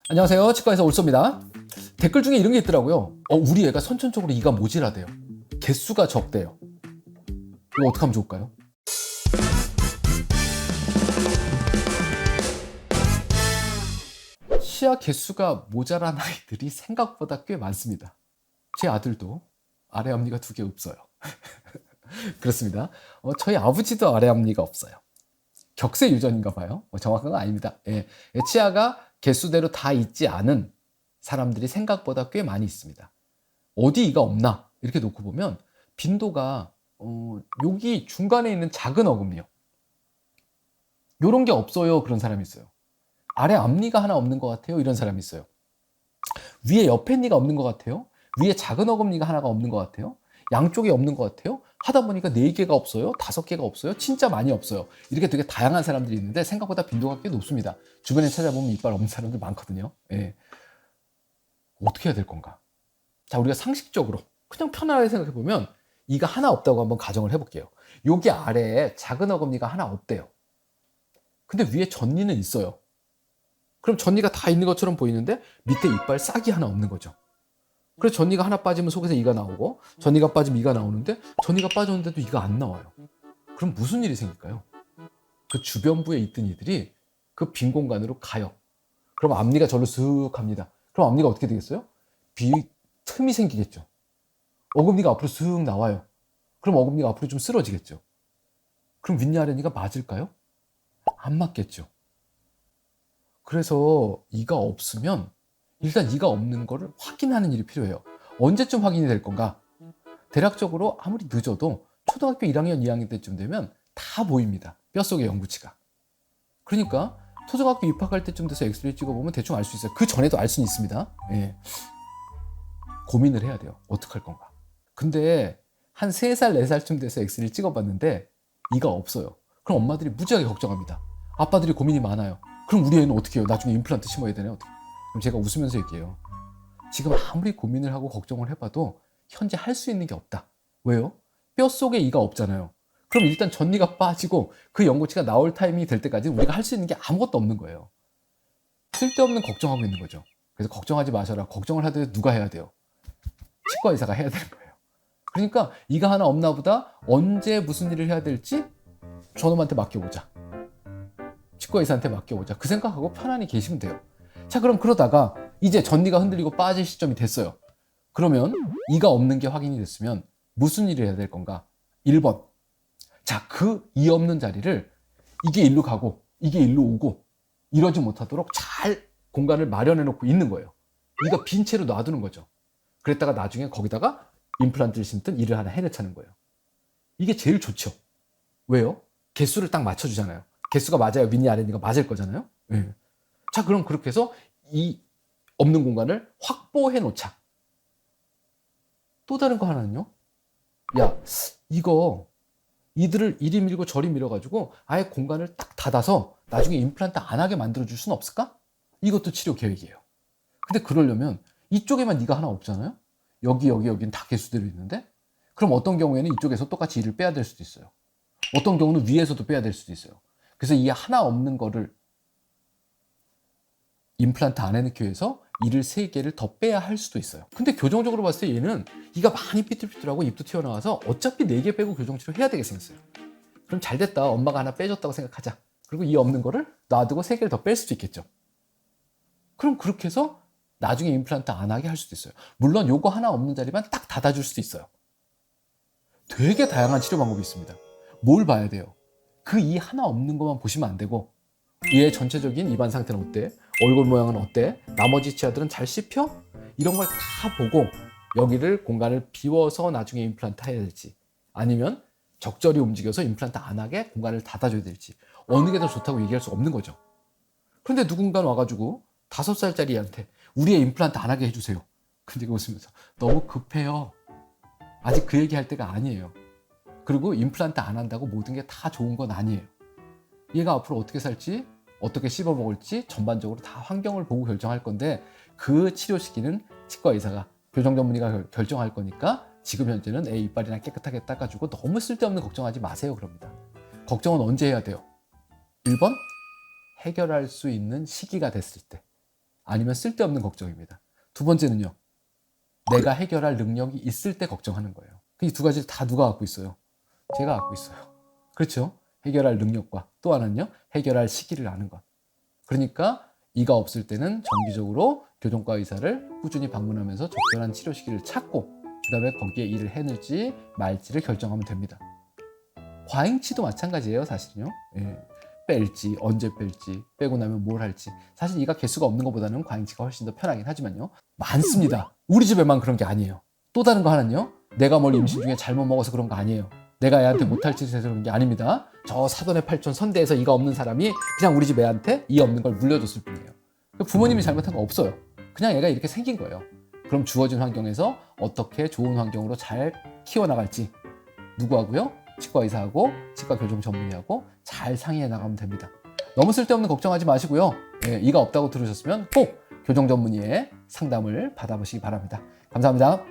안녕하세요. 치과에서 올소입니다. 댓글 중에 이런 게 있더라고요. 우리 애가 선천적으로 이가 모질하대요. 개수가 적대요. 이거 어떻게 하면 좋을까요? 치아 개수가 모자란 아이들이 생각보다 꽤 많습니다. 제 아들도 아래 앞니가 2개 없어요. 그렇습니다. 저희 아버지도 아래 앞니가 없어요. 격세 유전인가 봐요. 정확한 건 아닙니다. 예. 치아가 개수대로 다 있지 않은 사람들이 생각보다 꽤 많이 있습니다. 어디 이가 없나 이렇게 놓고 보면 빈도가 여기 중간에 있는 작은 어금니요. 요런 게 없어요. 그런 사람이 있어요. 아래 앞니가 하나 없는 것 같아요. 이런 사람이 있어요. 위에 옆에 니가 없는 것 같아요. 위에 작은 어금니가 하나가 없는 것 같아요. 양쪽에 없는 것 같아요. 하다 보니까 4개가 없어요. 5개가 없어요. 진짜 많이 없어요. 이렇게 되게 다양한 사람들이 있는데 생각보다 빈도가 꽤 높습니다. 주변에 찾아보면 이빨 없는 사람들 많거든요. 예. 어떻게 해야 될 건가? 자, 우리가 상식적으로 그냥 편안하게 생각해 보면 이가 하나 없다고 한번 가정을 해볼게요. 여기 아래에 작은 어금니가 하나 없대요. 근데 위에 전니는 있어요. 그럼 전니가 다 있는 것처럼 보이는데 밑에 이빨 싹이 하나 없는 거죠. 그래서 전니가 하나 빠지면 속에서 이가 나오고 전니가 빠지면 이가 나오는데 전니가 빠졌는데도 이가 안 나와요. 그럼 무슨 일이 생길까요? 그 주변부에 있던 이들이 그 빈 공간으로 가요. 그럼 앞니가 절로 슥 갑니다. 그럼 앞니가 어떻게 되겠어요? 틈이 생기겠죠. 어금니가 앞으로 슥 나와요. 그럼 어금니가 앞으로 좀 쓰러지겠죠. 그럼 윗니 아랫니가 맞을까요? 안 맞겠죠. 그래서 이가 없으면 일단 이가 없는 거를 확인하는 일이 필요해요. 언제쯤 확인이 될 건가? 대략적으로 아무리 늦어도 초등학교 1학년, 2학년 때쯤 되면 다 보입니다. 뼛속의 영구치가. 그러니까 초등학교 입학할 때쯤 돼서 엑스레이 찍어보면 대충 알 수 있어요. 그 전에도 알 수는 있습니다. 예. 고민을 해야 돼요. 어떡할 건가? 근데 한 3살, 4살쯤 돼서 엑스레이를 찍어봤는데 이가 없어요. 그럼 엄마들이 무지하게 걱정합니다. 아빠들이 고민이 많아요. 그럼 우리 애는 어떻게 해요? 나중에 임플란트 심어야 되네? 어떻게? 그럼 제가 웃으면서 얘기해요. 지금 아무리 고민을 하고 걱정을 해봐도 현재 할 수 있는 게 없다. 왜요? 뼛속에 이가 없잖아요. 그럼 일단 전니가 빠지고 그 연고치가 나올 타이밍이 될 때까지 우리가 할 수 있는 게 아무것도 없는 거예요. 쓸데없는 걱정하고 있는 거죠. 그래서 걱정하지 마셔라. 걱정을 하더라도 누가 해야 돼요? 치과 의사가 해야 되는 거예요. 그러니까 이가 하나 없나 보다. 언제 무슨 일을 해야 될지 저놈한테 맡겨보자. 치과 의사한테 맡겨보자. 그 생각하고 편안히 계시면 돼요. 자, 그럼 그러다가 이제 전니가 흔들리고 빠질 시점이 됐어요. 그러면 이가 없는 게 확인이 됐으면 무슨 일을 해야 될 건가? 1번. 자, 그 이 없는 자리를 이게 일로 가고 이게 일로 오고 이러지 못하도록 잘 공간을 마련해 놓고 있는 거예요. 이가 빈 채로 놔두는 거죠. 그랬다가 나중에 거기다가 임플란트를 심든 일을 하나 해내차는 거예요. 이게 제일 좋죠. 왜요? 개수를 딱 맞춰주잖아요. 개수가 맞아야 윗니 아랫니가 맞을 거잖아요. 네. 자, 그럼 그렇게 해서 이 없는 공간을 확보해 놓자. 또 다른 거 하나는요. 야, 이거 이들을 이리 밀고 저리 밀어가지고 아예 공간을 딱 닫아서 나중에 임플란트 안 하게 만들어줄 수는 없을까? 이것도 치료 계획이에요. 근데 그러려면 이쪽에만 니가 하나 없잖아요. 여기는 다 개수대로 있는데 그럼 어떤 경우에는 이쪽에서 똑같이 이를 빼야 될 수도 있어요. 어떤 경우는 위에서도 빼야 될 수도 있어요. 그래서 이 하나 없는 거를 임플란트 안에 넣기 위해서 이를 3개를 더 빼야 할 수도 있어요. 근데 교정적으로 봤을 때 얘는 이가 많이 삐뚤삐뚤하고 입도 튀어나와서 어차피 4개 빼고 교정치료 해야 되게 생겼어요. 그럼 잘 됐다. 엄마가 하나 빼줬다고 생각하자. 그리고 이 없는 거를 놔두고 3개를 더 뺄 수도 있겠죠. 그럼 그렇게 해서 나중에 임플란트 안 하게 할 수도 있어요. 물론 요거 하나 없는 자리만 딱 닫아줄 수도 있어요. 되게 다양한 치료 방법이 있습니다. 뭘 봐야 돼요? 그 이 하나 없는 것만 보시면 안 되고 얘의 전체적인 입안 상태는 어때? 얼굴 모양은 어때? 나머지 치아들은 잘 씹혀? 이런 걸 다 보고 여기를 공간을 비워서 나중에 임플란트 해야 될지 아니면 적절히 움직여서 임플란트 안 하게 공간을 닫아줘야 될지 어느 게 더 좋다고 얘기할 수 없는 거죠. 그런데 누군가 와가지고 5살짜리 애한테 우리 애 임플란트 안 하게 해주세요. 근데 웃으면서 너무 급해요. 아직 그 얘기할 때가 아니에요. 그리고 임플란트 안 한다고 모든 게 다 좋은 건 아니에요. 얘가 앞으로 어떻게 살지, 어떻게 씹어 먹을지 전반적으로 다 환경을 보고 결정할 건데 그 치료 시기는 치과 의사가, 교정 전문의가 결정할 거니까 지금 현재는 애 이빨이나 깨끗하게 닦아주고 너무 쓸데없는 걱정하지 마세요. 그럽니다. 걱정은 언제 해야 돼요? 1번, 해결할 수 있는 시기가 됐을 때. 아니면 쓸데없는 걱정입니다. 두 번째는요. 내가 해결할 능력이 있을 때 걱정하는 거예요. 이 두 가지를 다 누가 갖고 있어요? 제가 갖고 있어요. 그렇죠? 해결할 능력과 또 하나는요. 해결할 시기를 아는 것. 그러니까 이가 없을 때는 정기적으로 교정과 의사를 꾸준히 방문하면서 적절한 치료 시기를 찾고 그 다음에 거기에 일을 해낼지 말지를 결정하면 됩니다. 과잉치도 마찬가지예요, 사실은요. 예. 뺄지, 언제 뺄지, 빼고 나면 뭘 할지. 사실 이가 개수가 없는 것보다는 과잉치가 훨씬 더 편하긴 하지만요. 많습니다. 우리 집에만 그런 게 아니에요. 또 다른 거 하나는요. 내가 뭘 임신 중에 잘못 먹어서 그런 거 아니에요. 내가 애한테 못할 짓을 해서 그런 게 아닙니다. 저 사돈의 팔촌 선대에서 이가 없는 사람이 그냥 우리 집 애한테 이 없는 걸 물려줬을 뿐이에요. 부모님이 잘못한 거 없어요. 그냥 애가 이렇게 생긴 거예요. 그럼 주어진 환경에서 어떻게 좋은 환경으로 잘 키워나갈지 누구하고요? 치과 의사하고 치과 교정 전문의하고 잘 상의해 나가면 됩니다. 너무 쓸데없는 걱정하지 마시고요. 예, 이가 없다고 들으셨으면 꼭 교정 전문의의 상담을 받아보시기 바랍니다. 감사합니다.